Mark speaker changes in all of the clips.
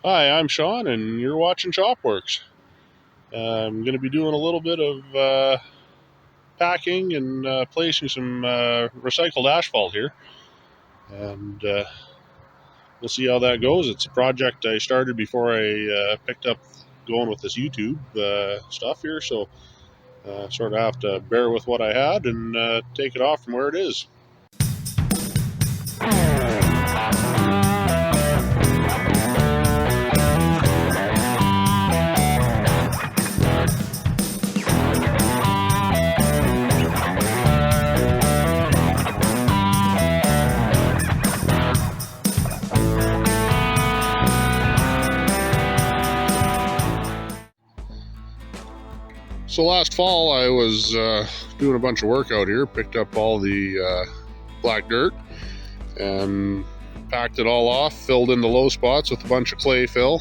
Speaker 1: Hi, I'm Sean, and you're watching Shopworx. I'm going to be doing a little bit of packing and placing some recycled asphalt here, and we'll see how that goes. It's a project I started before I picked up going with this YouTube stuff here, so sort of have to bear with what I had and take it off from where it is. So last fall I was doing a bunch of work out here, picked up all the black dirt and packed it all off, filled in the low spots with a bunch of clay fill.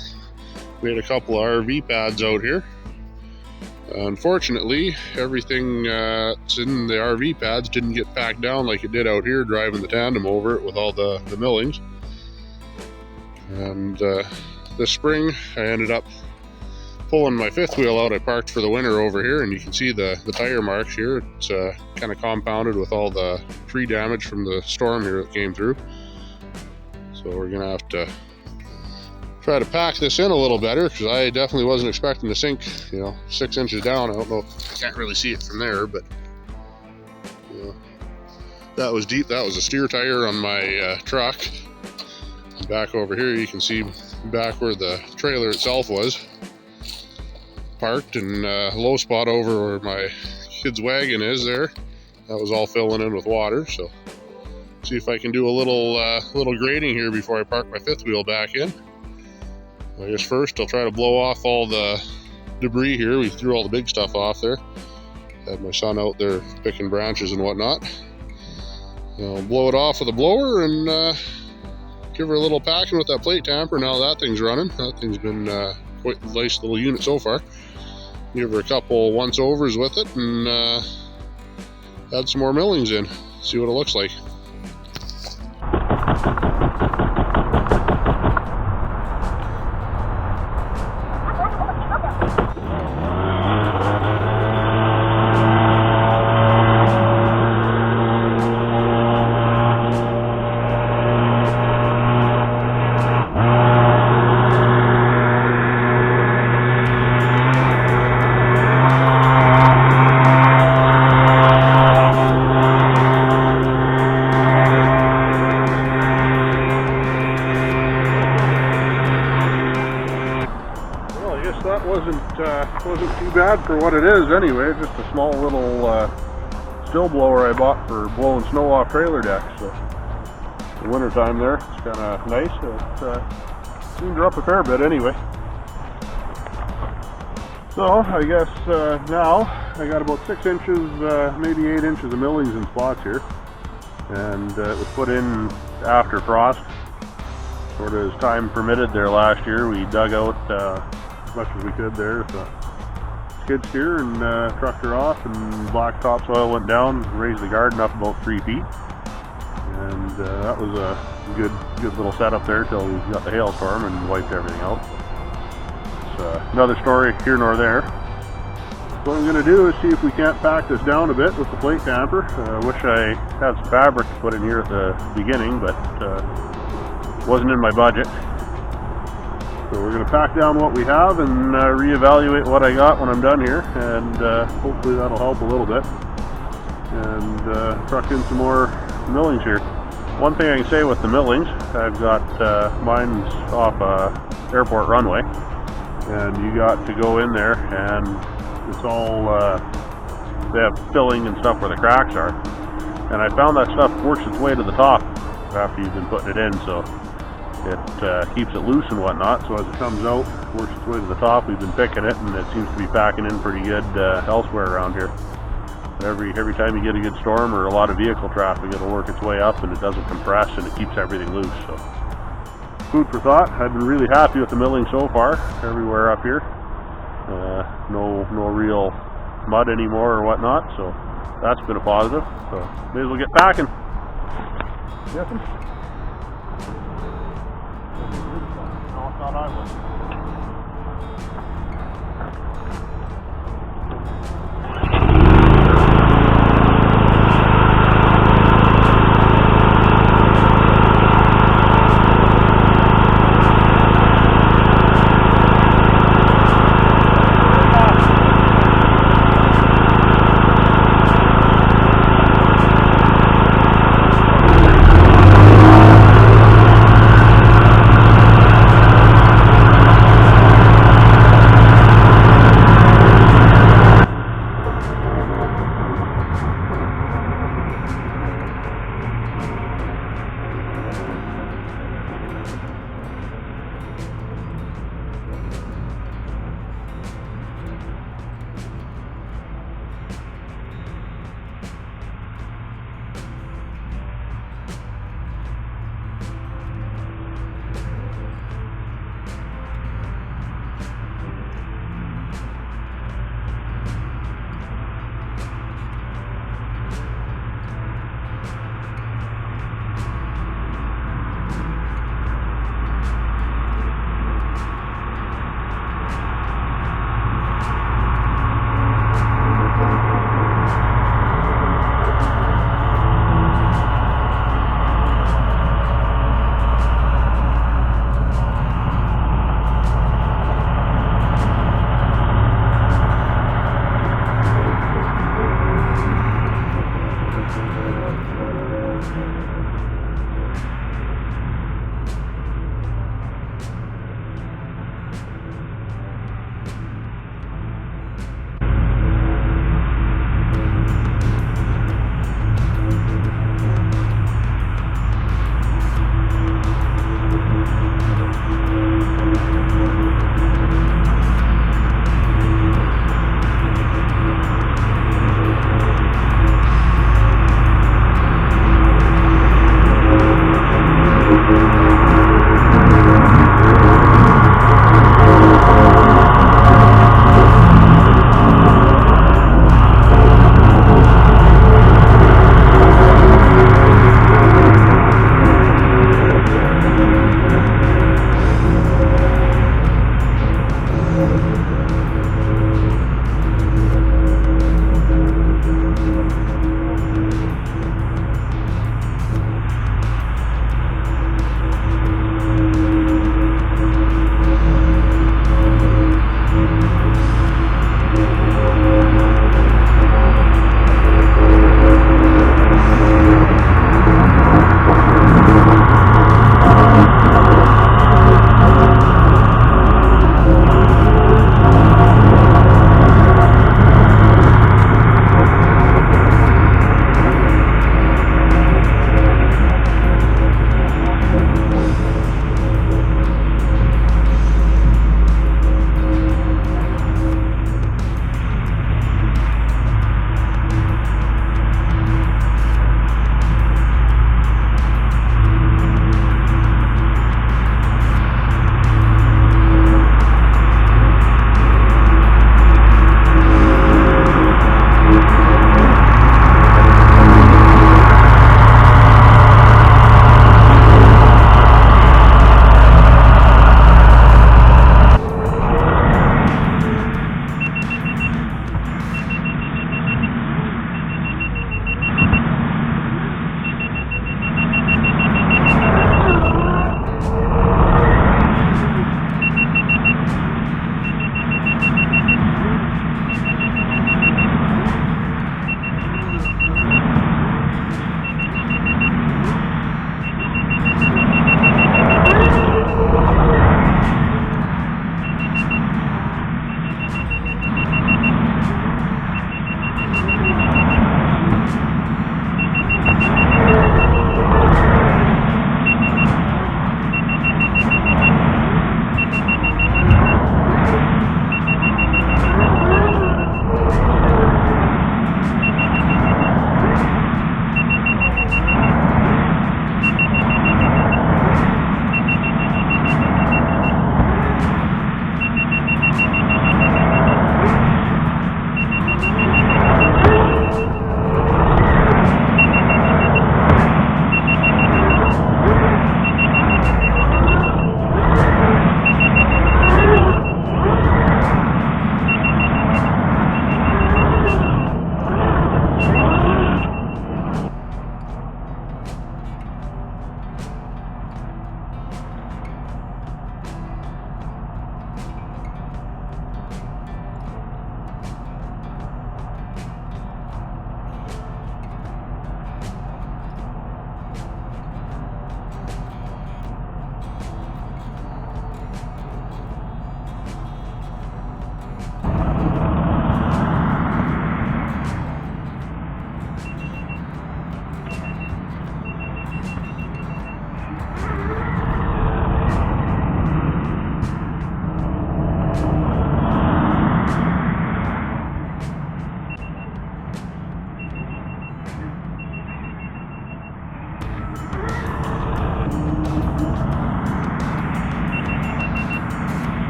Speaker 1: Made a couple of RV pads out here. Unfortunately, everything that's in the RV pads didn't get packed down like it did out here, driving the tandem over it with all the millings. And this spring I ended up pulling my fifth wheel out. I parked for the winter over here, and you can see the tire marks here. It's kind of compounded with all the tree damage from the storm here that came through. So we're gonna have to try to pack this in a little better, because I definitely wasn't expecting to sink 6 inches down. I don't know, I can't really see it from there, but that was deep. That was a steer tire on my truck. Back over here you can see back where the trailer itself was parked, and low spot over where my kid's wagon is there, that was all filling in with water. So see if I can do a little grading here before I park my fifth wheel back in. I guess first I'll try to blow off all the debris here. We threw all the big stuff off there. Had my son out there picking branches and whatnot. I'll blow it off with a blower and give her a little packing with that plate tamper. Now that thing's running. That thing's been quite a nice little unit so far. Give her a couple once overs with it and add some more millings in. See what it looks like. Wasn't too bad for what it is anyway. Just a small little still blower I bought for blowing snow off trailer decks. So the winter time there, it's kind of nice. It seemed to up a fair bit anyway. So I guess now I got about 6 inches, maybe 8 inches of millings in spots here, and it was put in after frost, sort of as time permitted there last year. We dug out as much as we could there with a skid steer and trucked her off, and blacktop soil went down, raised the garden up about 3 feet, and that was a good little setup there till we got the hailstorm and wiped everything out. It's another story here nor there. What I'm going to do is see if we can't pack this down a bit with the plate tamper. Wish I had some fabric to put in here at the beginning, but wasn't in my budget. So we're going to pack down what we have and reevaluate what I got when I'm done here, and hopefully that'll help a little bit, and truck in some more millings here. One thing I can say with the millings, I've got mine's off a airport runway, and you got to go in there and it's all they have filling and stuff where the cracks are, and I found that stuff works its way to the top after you've been putting it in, so it keeps it loose and whatnot. So as it comes out, it works its way to the top. We've been picking it, and it seems to be packing in pretty good elsewhere around here. But every time you get a good storm or a lot of vehicle traffic, it'll work its way up, and it doesn't compress, and it keeps everything loose. So food for thought. I've been really happy with the milling so far everywhere up here. No real mud anymore or whatnot, so that's been a positive. So may as well get packing. Yes. thought I would.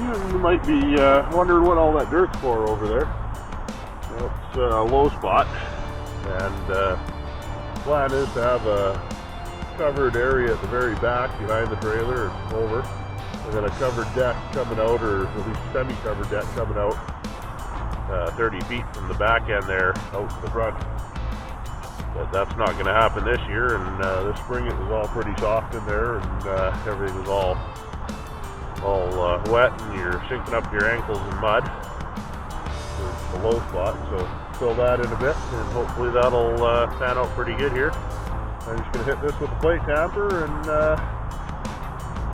Speaker 1: You might be wondering what all that dirt's for over there. It's a low spot, and the plan is to have a covered area at the very back behind the trailer and over, and then a covered deck coming out, or at least semi-covered deck coming out 30 feet from the back end there out to the front. But that's not going to happen this year, and this spring it was all pretty soft in there, and everything was all wet, and you're sinking up your ankles in mud. It's the low spot, so fill that in a bit, and hopefully that'll pan out pretty good here. I'm just going to hit this with a plate tamper, and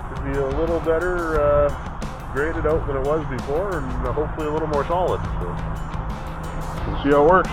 Speaker 1: should be a little better graded out than it was before, and hopefully a little more solid. So we'll see how it works.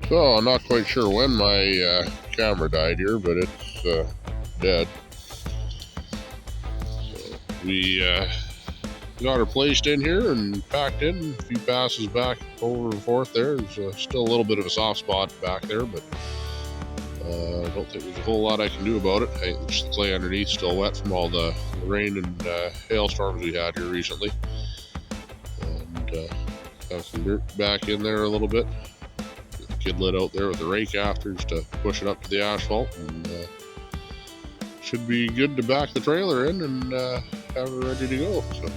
Speaker 1: So I'm not quite sure when my camera died here, but it's dead. So we got her placed in here and packed in. A few passes back over and forth there. There's still a little bit of a soft spot back there, but I don't think there's a whole lot I can do about it. I think there's the clay underneath still wet from all the rain and hailstorms we had here recently. And have some dirt back in there a little bit. Kid lit out there with the rake afters to push it up to the asphalt, and should be good to back the trailer in and have her ready to go. So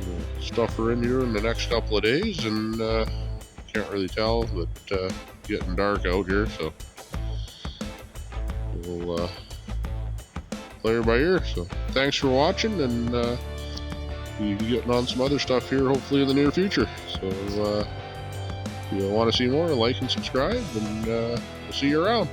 Speaker 1: we'll stuff her in here in the next couple of days, and can't really tell, but getting dark out here, so we'll play her by ear. So thanks for watching, and we'll be getting on some other stuff here hopefully in the near future. So if you want to see more, like and subscribe, and we'll see you around.